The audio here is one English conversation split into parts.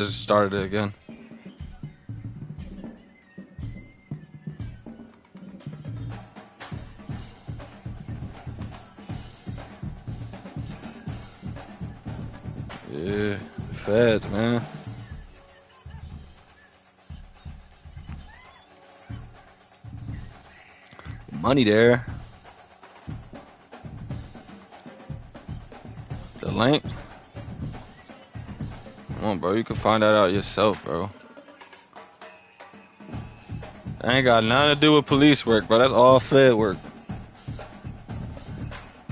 Just started it again. Yeah, feds, man. Money there. The link. Come on, bro. You can find that out yourself, bro. That ain't got nothing to do with police work, bro. That's all Fed work.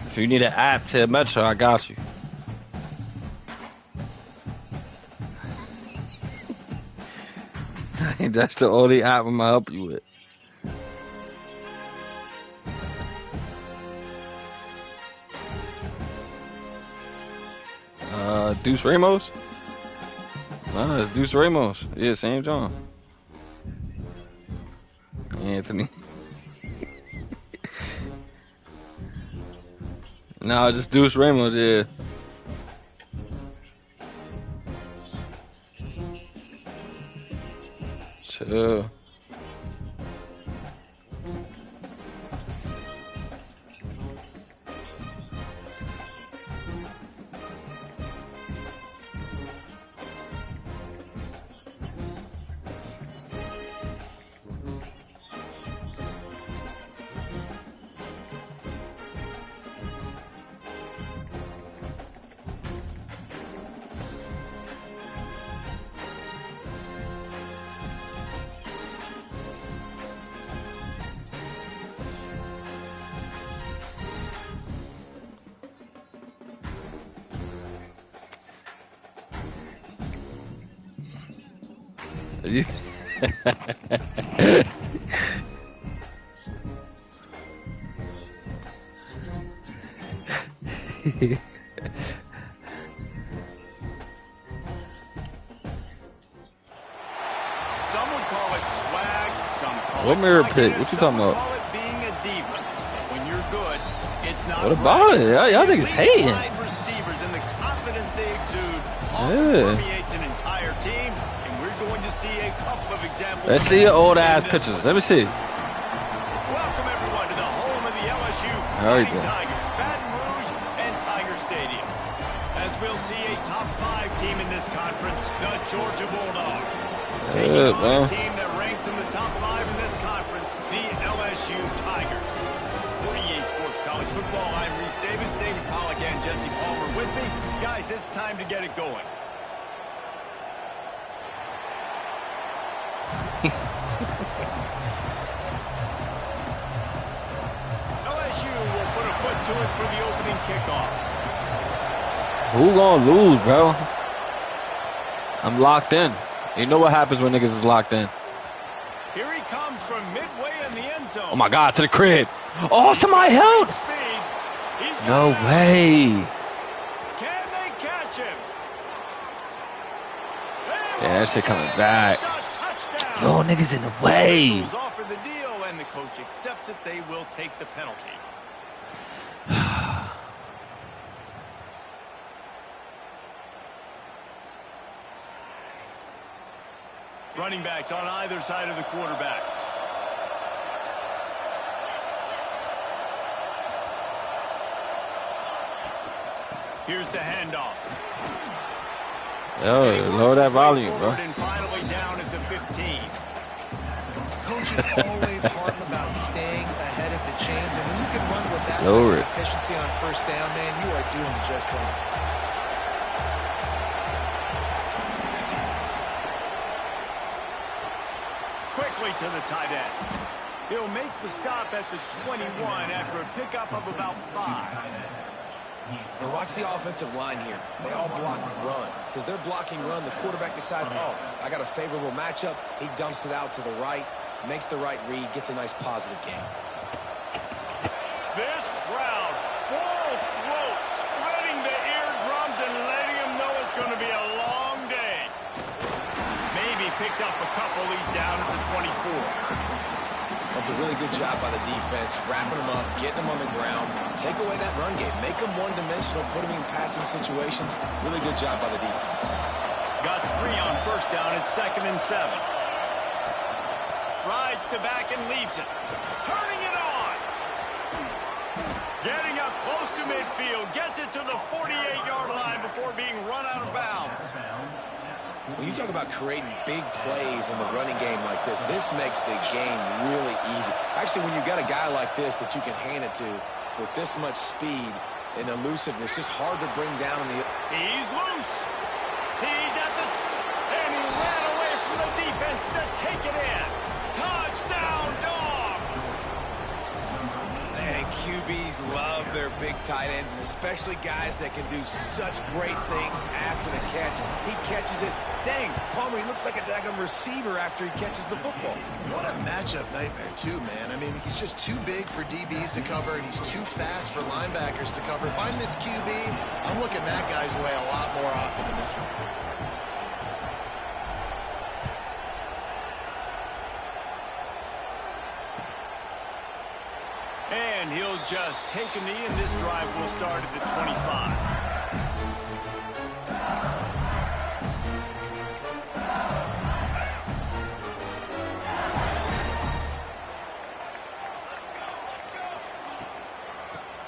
If you need an app to Metro, I got you. That's the only app I'm gonna help you with. Deuce Ramos? Nah, it's Deuce Ramos. Yeah, same John. Anthony. Nah, just Deuce Ramos, yeah. Chill. You Some would call it swag, some call what it mirror cockiness, pick? What you talking some about? call it being a diva. When you're good, it's not What about it? Y'all niggas hating. wide receivers and the confidence they exude Yeah. permeates an entire team, and we're going to see a couple of examples. Let's of see your that old in ass this pictures. one. Let me see. Welcome everyone to the home of the LSU There you Fighting go. Tigers, Baton Rouge and Tiger Stadium. As we'll see a top 5 team in this conference, the Georgia Bulldogs. Taking Good, on man. a team that ranks in the top 5 in this conference, the LSU Tigers. For EA Sports College Football, I'm Reese Davis, David Pollack, and Jesse Palmer with me. Guys, it's time to get it going. LSU will put a foot to it for the opening kickoff. Who gonna lose, bro? I'm locked in. You know what happens when niggas is locked in. Here he comes from midway in the end zone. Oh my God, to the crib. Oh, somebody help! Speed. He's got No it out. way. Can they catch him? Yeah, that shit coming back. It's a touchdown. Yo, niggas in the way. Officials offer the deal, and the coach accepts it. They will take the penalty. Running backs on either side of the quarterback. Here's the handoff. Yo, lower that volume, bro. And finally down at the 15. Coach is always hardened about staying ahead of the chains, and when you can run with that Lower type it. of efficiency on first down, man, you are doing just that. Quickly to the tight end. He'll make the stop at the 21 after a pickup of about 5. And watch the offensive line here. They all block run. Because they're blocking run, the quarterback decides, oh, I got a favorable matchup. He dumps it out to the right, makes the right read, gets a nice positive gain. This crowd, full throat, spreading the eardrums and letting them know it's going to be a long day. Maybe picked up a couple. He's down at the 24. That's a really good job by the defense, wrapping them up, getting them on the ground. Take away that run game. Make them one-dimensional, put them in passing situations. Really good job by the defense. Got 3 on first down at 2nd and 7. Rides to back and leaves it. Turning it on. Getting up close to midfield. Gets it to the 48-yard line before being run out of bounds. When you talk about creating big plays in the running game like this, this makes the game really easy. Actually, when you've got a guy like this that you can hand it to with this much speed and elusiveness, just hard to bring down in the... He's loose. He's at the... and he ran away from the defense to take it in. Touchdown, Dogs! And QBs love their big tight ends, and especially guys that can do such great things after the catch. He catches it. Dang, Palmer, he looks like a daggum receiver after he catches the football. What a matchup nightmare, too, man. I mean, he's just too big for DBs to cover, and he's too fast for linebackers to cover. If I'm this QB, I'm looking that guy's way a lot more often than this one. And he'll just take a knee, and this drive will start at the 25.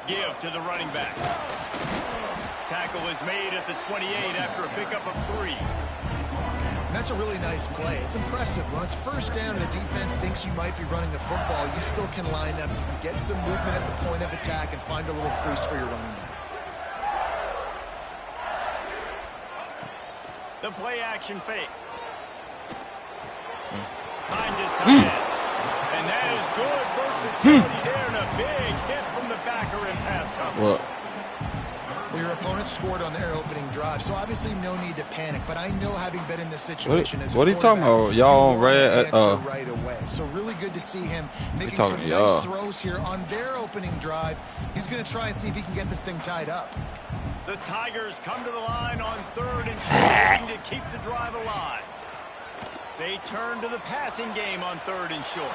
Give to the running back. Tackle is made at the 28 after a pickup of 3. That's a really nice play. It's impressive. When it's first down and the defense thinks you might be running the football, you still can line up. You can get some movement at the point of attack and find a little crease for your running back. The play action fake. Finds his tight end. And that is good versatility there, and a big hit from the backer in pass coverage. Well, your opponent scored on their opening drive, so obviously no need to panic. But I know, having been in this situation as a quarterback, what are you talking about? Y'all on red? Right away. So really good to see him making some nice throws here on their opening drive. He's going to try and see if he can get this thing tied up. The Tigers come to the line on 3rd and short, looking to keep the drive alive. They turn to the passing game on 3rd and short.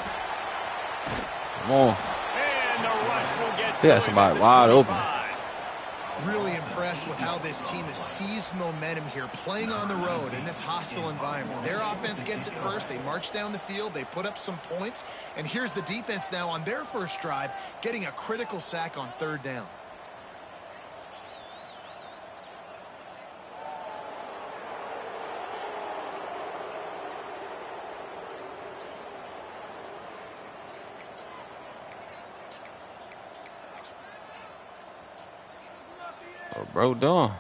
Come on. And the rush will get yeah, somebody wide open. Really impressed with how this team has seized momentum here, playing on the road in this hostile environment. Their offense gets it first. They march down the field. They put up some points. And here's the defense now on their first drive, getting a critical sack on 3rd down. Oh, bro, done.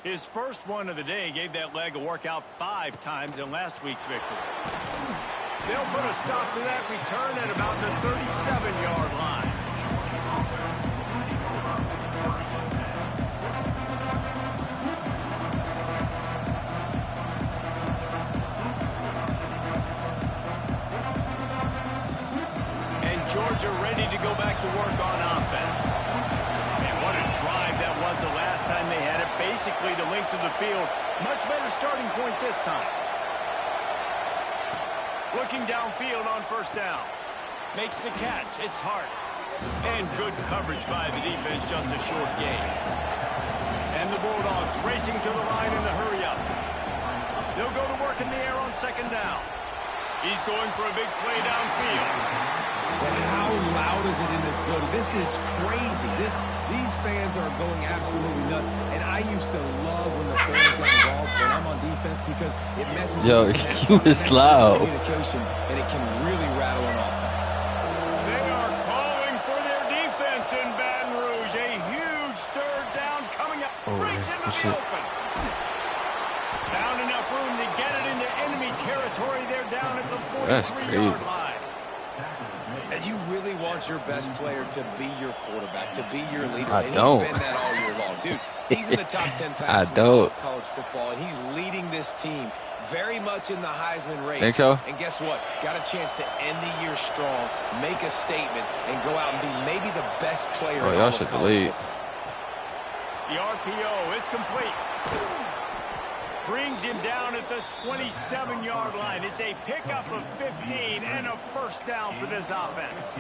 His first one of the day gave that leg a workout 5 times in last week's victory. They'll put a stop to that return at about the 37-yard line. Georgia ready to go back to work on offense. And what a drive that was the last time they had it. Basically the length of the field. Much better starting point this time. Looking downfield on 1st down. Makes the catch. It's Hart. And good coverage by the defense. Just a short gain. And the Bulldogs racing to the line in the hurry up. They'll go to work in the air on 2nd down. He's going for a big play downfield. But how loud is it in this building? This is crazy. These fans are going absolutely nuts. And I used to love when the fans got involved when I'm on defense because it messes with the snap. He was loud. Communication, and it can really rattle an offense. They are calling for their defense in Baton Rouge. A huge 3rd down coming up. Breaks into the open. Found enough room to get it into enemy territory. They're down at the 43-yard line. And you really want your best player to be your quarterback, to be your leader. I and don't. He's been that all year long. Dude, he's in the top 10 passes in college football, and he's leading this team very much in the Heisman race. Think so? And guess what? Got a chance to end the year strong, make a statement, and go out and be maybe the best player in all of college football. The RPO, it's complete. Brings him down at the 27-yard line. It's a pickup of 15 and a 1st down for this offense.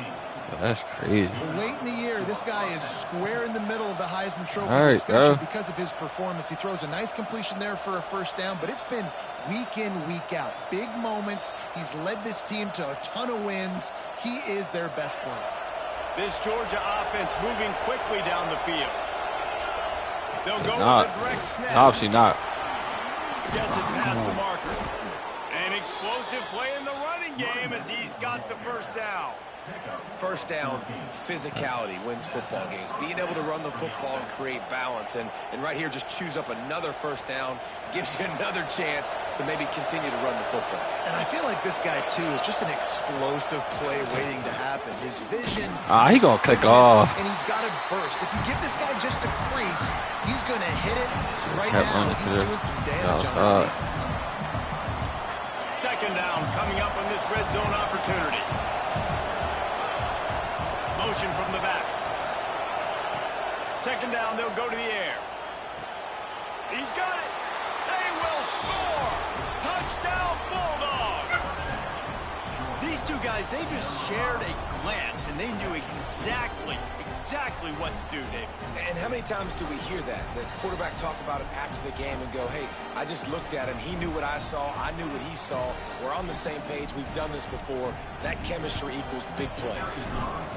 That's crazy. Well, late in the year, this guy is square in the middle of the Heisman Trophy bro. discussion because of his performance. He throws a nice completion there for a first down, but it's been week in, week out. Big moments. He's led this team to a ton of wins. He is their best player. This Georgia offense moving quickly down the field. They'll go Not. with a direct snap. Obviously not. Gets it past the marker. An explosive play in the running game as he's got the first down. First down, physicality wins football games. Being able to run the football and create balance. And right here, just choose up another first down. Gives you another chance to maybe continue to run the football. And I feel like this guy, too, is just an explosive play waiting to happen. His vision... He gonna click off. And he's got to burst. If you give this guy just a crease, he's going to hit it. Right kept now, running he's through. doing some damage on his defense. Second down coming up on this red zone opportunity. Motion from the back. Second down, they'll go to the air. He's got it. They will score. Touchdown, Bulldogs. These two guys, they just shared a glance, and they knew exactly what to do, David. And how many times do we hear that? The quarterback talk about it after the game and go, hey, I just looked at him. He knew what I saw. I knew what he saw. We're on the same page. We've done this before. That chemistry equals big plays.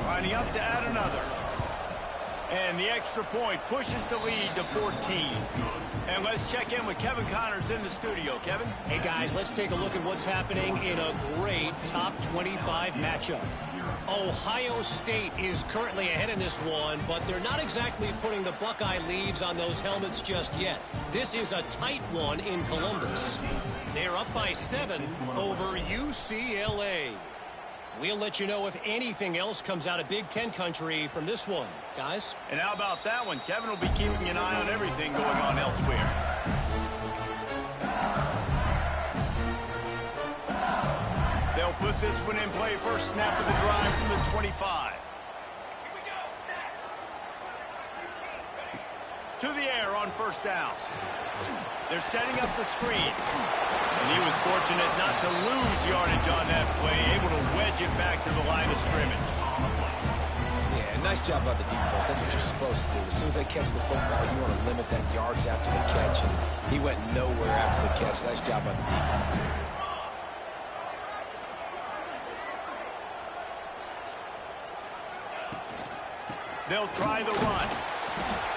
Lining up to add another. And the extra point pushes the lead to 14. And let's check in with Kevin Connors in the studio. Kevin? Hey, guys, let's take a look at what's happening in a great top 25 matchup. Ohio State is currently ahead in this one, but they're not exactly putting the Buckeye leaves on those helmets just yet. This is a tight one in Columbus. They're up by 7 over UCLA. We'll let you know if anything else comes out of Big Ten country from this one, guys. And how about that one? Kevin will be keeping an eye on everything going on elsewhere. They'll put this one in play. First snap of the drive from the 25. To the air on first down. They're setting up the screen. And he was fortunate not to lose yardage on that play, able to wedge it back to the line of scrimmage. Yeah, nice job by the defense. That's what you're supposed to do. As soon as they catch the football, you want to limit that yards after the catch. And he went nowhere after the catch. Nice job by the defense. They'll try the run.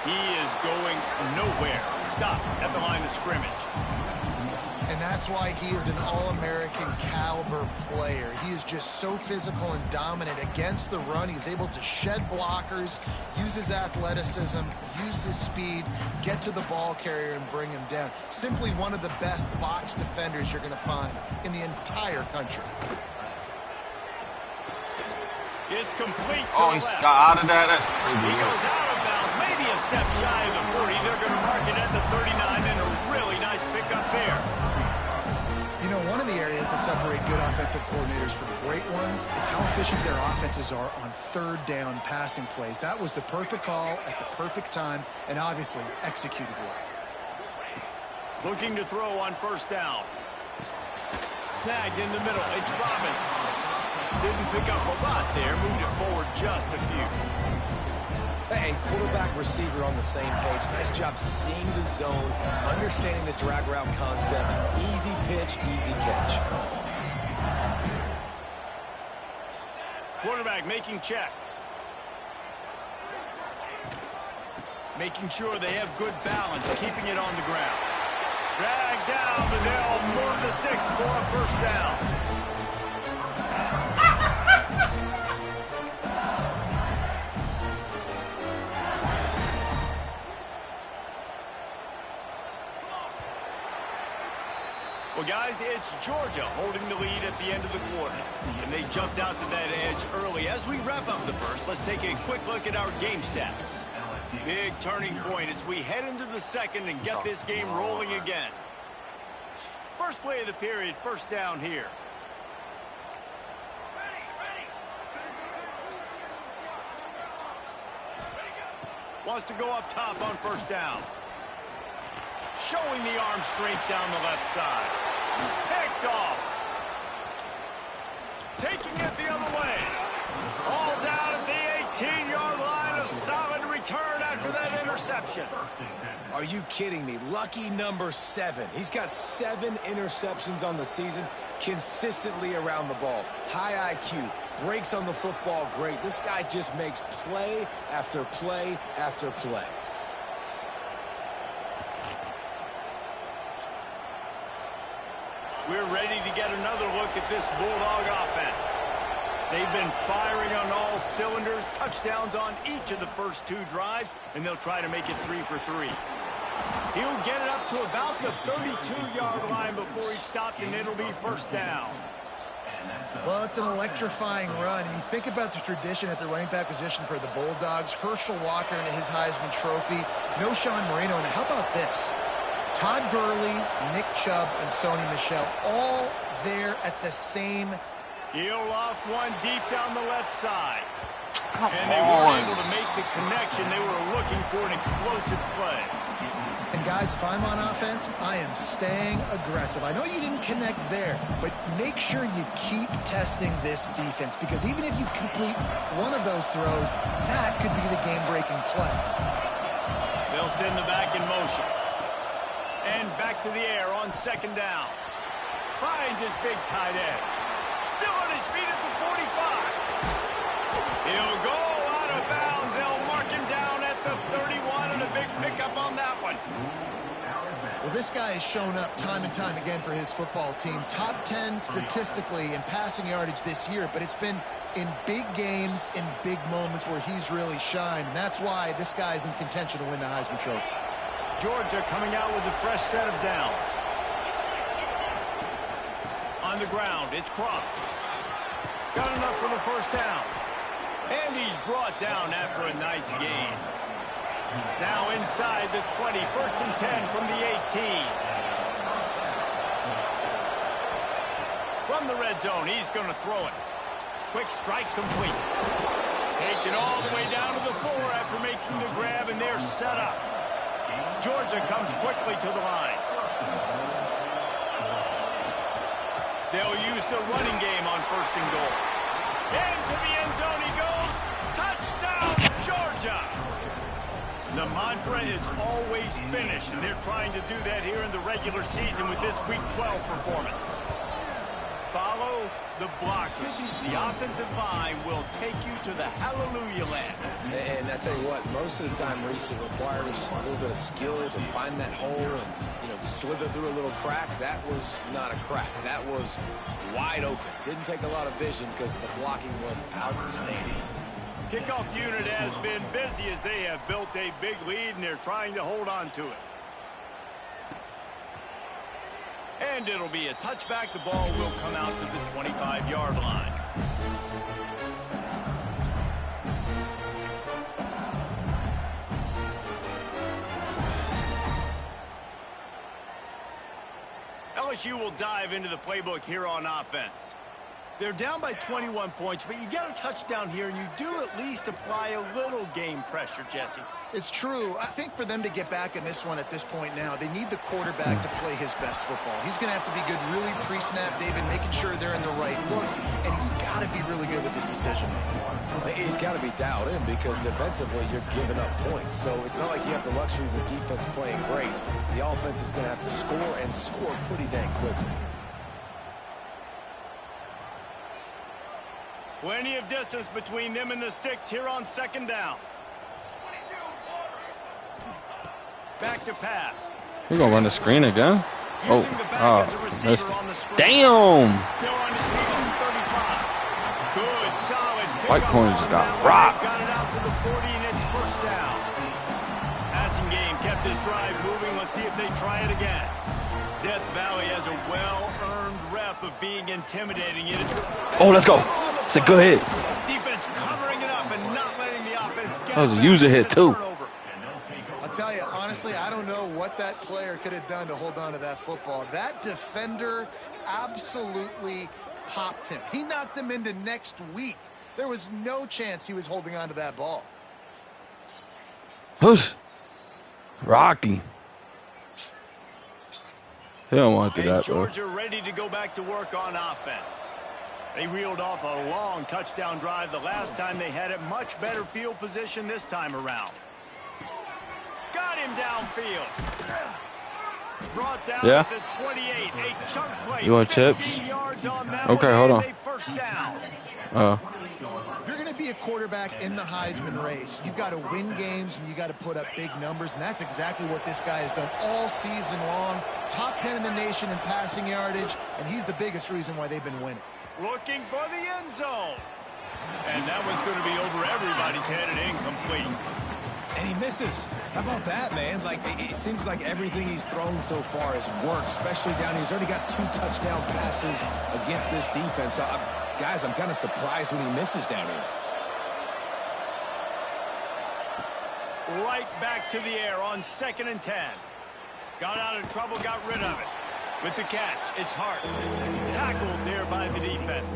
He is going nowhere. Stop at the line of scrimmage. And that's why he is an All-American caliber player. He is just so physical and dominant against the run. He's able to shed blockers, use his athleticism, use his speed, get to the ball carrier and bring him down. Simply one of the best box defenders you're going to find in the entire country. It's complete to Oh, the he left. got out of that. That's He pretty good. goes out of bounds, maybe a step shy of the 40. They're going to mark it at the 39, and a really nice pickup there. You know, one of the areas that separate good offensive coordinators from great ones is how efficient their offenses are on third down passing plays. That was the perfect call at the perfect time and obviously executed well. Looking to throw on first down. Snagged in the middle. It's Robbins. Didn't pick up a lot there. Moved it forward just a few. Hey, quarterback, receiver on the same page. Nice job seeing the zone, understanding the drag route concept. Easy pitch, easy catch. Quarterback making checks. Making sure they have good balance, keeping it on the ground. Drag down, but they'll move the sticks for a first down. Well, guys, it's Georgia holding the lead at the end of the quarter. And they jumped out to that edge early. As we wrap up the first, let's take a quick look at our game stats. Big turning point as we head into the second and get this game rolling again. First play of the period, first down here. Wants to go up top on first down. Showing the arm strength down the left side. Picked off. Taking it the other way. All down interception. Are you kidding me? Lucky number 7. He's got 7 interceptions on the season, consistently around the ball. High IQ, breaks on the football great. This guy just makes play after play after play. We're ready to get another look at this Bulldog offense. They've been firing on all cylinders, touchdowns on each of the first 2 drives, and they'll try to make it 3 for 3. He'll get it up to about the 32-yard line before he's stopped, and it'll be first down. Well, it's an electrifying run. And you think about the tradition at the running back position for the Bulldogs. Herschel Walker and his Heisman Trophy. No Sean Marino. And how about this? Todd Gurley, Nick Chubb, and Sony Michel all there at the same. He'll loft one deep down the left side. And they weren't able to make the connection. They were looking for an explosive play. And guys, if I'm on offense, I am staying aggressive. I know you didn't connect there, but make sure you keep testing this defense, because even if you complete one of those throws, that could be the game-breaking play. They'll send the back in motion. And back to the air on second down. Finds his big tight end. Still on his feet at the 45. He'll go out of bounds. They'll mark him down at the 31, and a big pickup on that one. Well, this guy has shown up time and time again for his football team. Top 10 statistically in passing yardage this year, but it's been in big games, in big moments where he's really shined. And that's why this guy's in contention to win the Heisman Trophy. Georgia coming out with a fresh set of downs. On the ground, it's Cross. Got enough for the first down. And he's brought down after a nice gain. Now inside the 20, first and 10 from the 18. From the red zone, he's going to throw it. Quick strike complete. Takes it all the way down to the 4 after making the grab, and they're set up. Georgia comes quickly to the line. They'll use the running game on first and goal. Into the end zone he goes. Touchdown, Georgia! The mantra is always finish, and they're trying to do that here in the regular season with this Week 12 performance. Follow the blockers. The offensive line will take you to the hallelujah land. And I tell you what, most of the time, Reese, it requires a little bit of skill to find that hole and, slither through a little crack. That was not a crack. That was wide open. Didn't take a lot of vision because the blocking was outstanding. Kickoff unit has been busy as they have built a big lead, and they're trying to hold on to it. And it'll be a touchback. The ball will come out to the 25-yard line. LSU will dive into the playbook here on offense. They're down by 21 points, but you get a touchdown here, and you do at least apply a little game pressure, Jesse. It's true. I think for them to get back in this one at this point now, they need the quarterback to play his best football. He's going to have to be good really pre-snap, David, making sure they're in the right looks, and he's got to be really good with his decision-making. He's got to be dialed in because defensively you're giving up points. So it's not like you have the luxury of your defense playing great. The offense is going to have to score and score pretty dang quickly. Plenty of distance between them and the sticks here on second down. Back to pass. He's going to run the screen again. Oh, missed it. Damn. Still on his feet at the 35. Good, solid. White corners got rocked. Got it out to the 40, and it's first down. Passing game kept his drive moving. Let's see if they try it again. Death Valley has a well-earned rep of being intimidating. Oh, let's go. It's a good hit. Defense covering it up and not letting the offense get that was a user hit, too. I'll tell you, honestly, I don't know what that player could have done to hold on to that football. That defender absolutely popped him. He knocked him into next week. There was no chance he was holding on to that ball. Who's Rocky? He don't want to do that, bro. Georgia ready to go back to work on offense. They reeled off a long touchdown drive the last time they had it. Much better field position this time around. Got him downfield. Brought down Yeah. at the 28. A chunk play. You want chips? 15 yards on that Okay, one, hold and on. a first down. If you're going to be a quarterback in the Heisman race, you've got to win games and you got to put up big numbers, and that's exactly what this guy has done all season long. Top 10 in the nation in passing yardage, and he's the biggest reason why they've been winning. Looking for the end zone. And that one's going to be over everybody's head and incomplete. And he misses. How about that, man? Like, it seems like everything he's thrown so far has worked, especially down here. He's already got 2 touchdown passes against this defense. So, guys, I'm kind of surprised when he misses down here. Right back to the air on 2nd and 10. Got out of trouble, got rid of it. With the catch, it's Hart. Tackled there by the defense.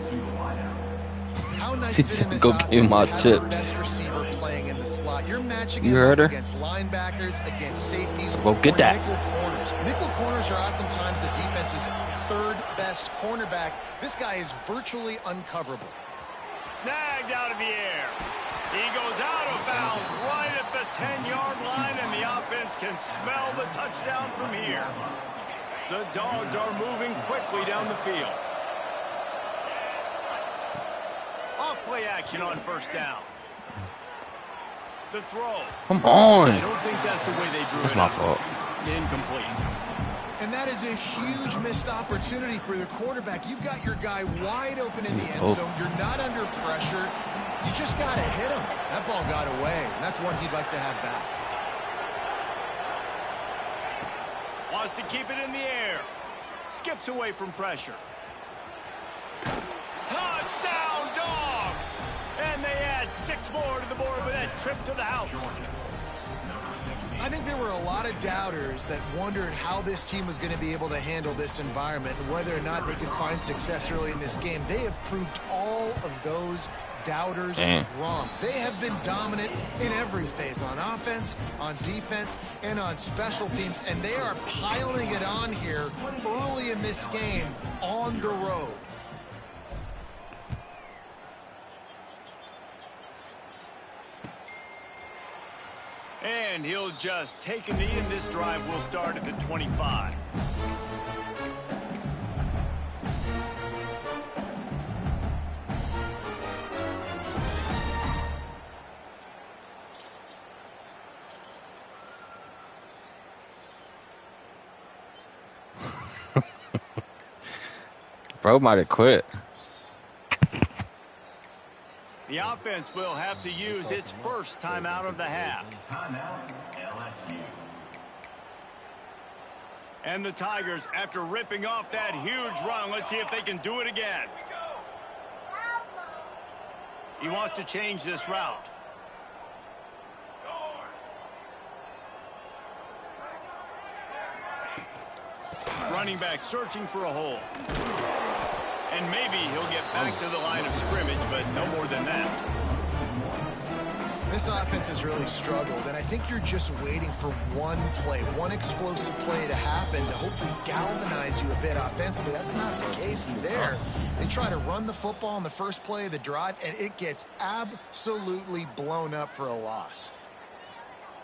How nice is it in this Go offense give him my to have chips. the best receiver playing in the slot? You're matching You him heard up her? against linebackers, against safeties, Go get or that. nickel corners. Nickel corners are oftentimes the defense's 3rd best cornerback. This guy is virtually uncoverable. Snagged out of the air. He goes out of bounds right at the 10-yard line, and the offense can smell the touchdown from here. The Dogs are moving quickly down the field. Off-play action on 1st down. The throw. Come on. I don't think that's the way they drew That's it my up. fault. Incomplete. And that is a huge missed opportunity for the quarterback. You've got your guy wide open in the end zone. You're not under pressure. You just got to hit him. That ball got away, and that's one he'd like to have back. Wants to keep it in the air. Skips away from pressure. Touchdown, Dogs! And they add 6 more to the board with that trip to the house. I think there were a lot of doubters that wondered how this team was going to be able to handle this environment and whether or not they could find success early in this game. They have proved all of those doubters wrong. They have been dominant in every phase, on offense, on defense, and on special teams, and they are piling it on here early in this game on the road. And he'll just take a knee, and this drive will start at the 25. Bro might have quit. The offense will have to use its first timeout of the half. And the Tigers, after ripping off that huge run, let's see if they can do it again. He wants to change this route. Running back searching for a hole. And maybe he'll get back to the line of scrimmage, but no more than that. This offense has really struggled, and I think you're just waiting for one play, one explosive play to happen to hopefully galvanize you a bit offensively. That's not the case there. They try to run the football on the first play of the drive, and it gets absolutely blown up for a loss.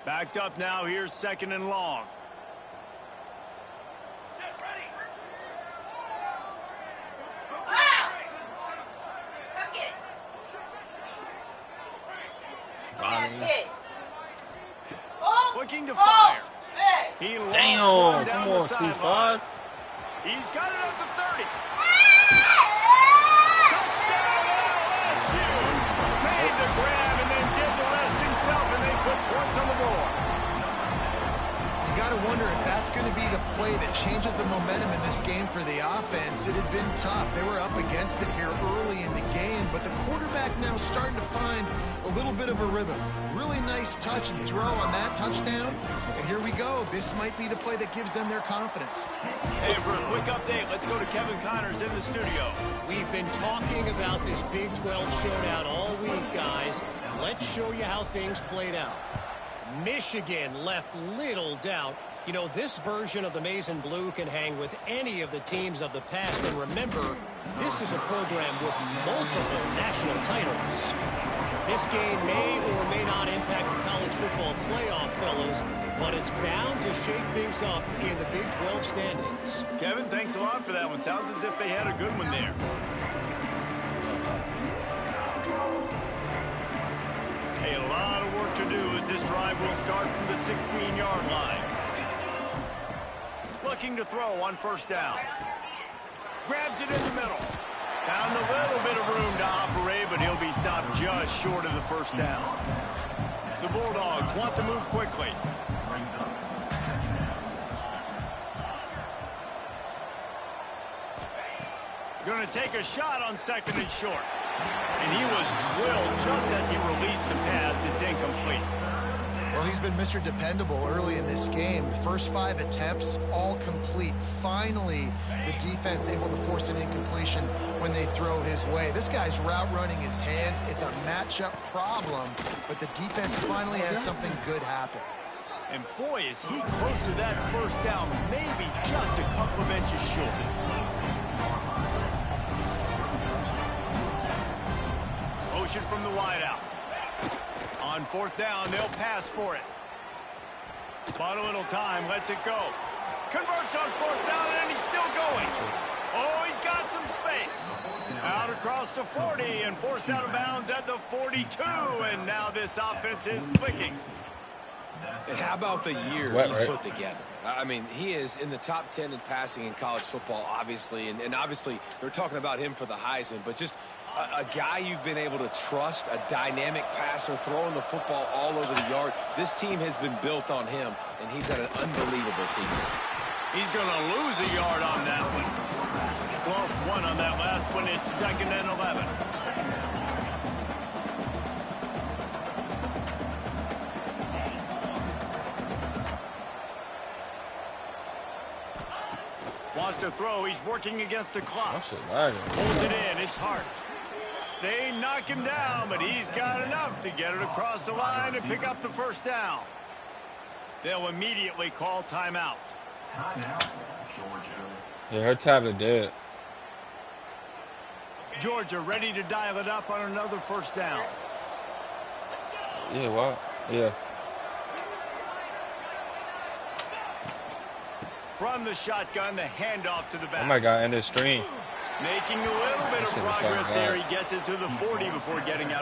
Backed up now. Here's 2nd and long. Looking to fire. He lost one down the sideline. He's got it at the 30. Touchdown LSU. Made the grab and then did the rest himself, and they put points on the board. You got to wonder if that's going to be the play that changes the momentum in this game for the offense. It had been tough. They were up against it here early in the game, but the quarterback now starting to find a little bit of a rhythm. Really nice touch and throw on that touchdown. And here we go. This might be the play that gives them their confidence. Hey, for a quick update, let's go to Kevin Connors in the studio. We've been talking about this Big 12 showdown all week, guys. Let's show you how things played out. Michigan left little doubt. You know, this version of the Maize and Blue can hang with any of the teams of the past. And remember, this is a program with multiple national titles. This game may or may not impact the college football playoff, fellas, but it's bound to shake things up in the Big 12 standings. Kevin, thanks a lot for that one. Sounds as if they had a good one there. A lot of work to do as this drive will start from the 16-yard line. Looking to throw on first down. Grabs it in the middle. Found a little bit of room to operate, but he'll be stopped just short of the first down. The Bulldogs want to move quickly. Going to take a shot on second and short. And he was drilled just as he released the pass. It's incomplete. Well, he's been Mr. Dependable early in this game. First 5 attempts, all complete. Finally, the defense able to force an incompletion when they throw his way. This guy's route running his hands. It's a matchup problem, but the defense finally has something good happen. And boy, is he close to that first down, maybe just a couple of inches short. Motion from the wideout. On fourth down, they'll pass for it. Bought a little time, lets it go. Converts on fourth down, and he's still going. Oh, he's got some space. Out across the 40 and forced out of bounds at the 42. And now this offense is clicking. And how about the year he's put together? I mean, he is in the top 10 in passing in college football, obviously. And obviously, we're talking about him for the Heisman, but just a guy you've been able to trust, a dynamic passer, throwing the football all over the yard. This team has been built on him, and he's had an unbelievable season. He's going to lose a yard on that one. Lost one on that last one. It's 2nd and 11. Wants to throw. He's working against the clock. Holds it in. It's hard. They knock him down, but he's got enough to get it across the line and pick up the first down. They'll immediately call timeout. Timeout, Georgia. Yeah, her tablet dead. Georgia ready to dial it up on another first down. Yeah, wow. Yeah. From the shotgun, the handoff to the back. Oh my God, end this stream. Making a little bit of progress there. He gets it to the 40 before getting out of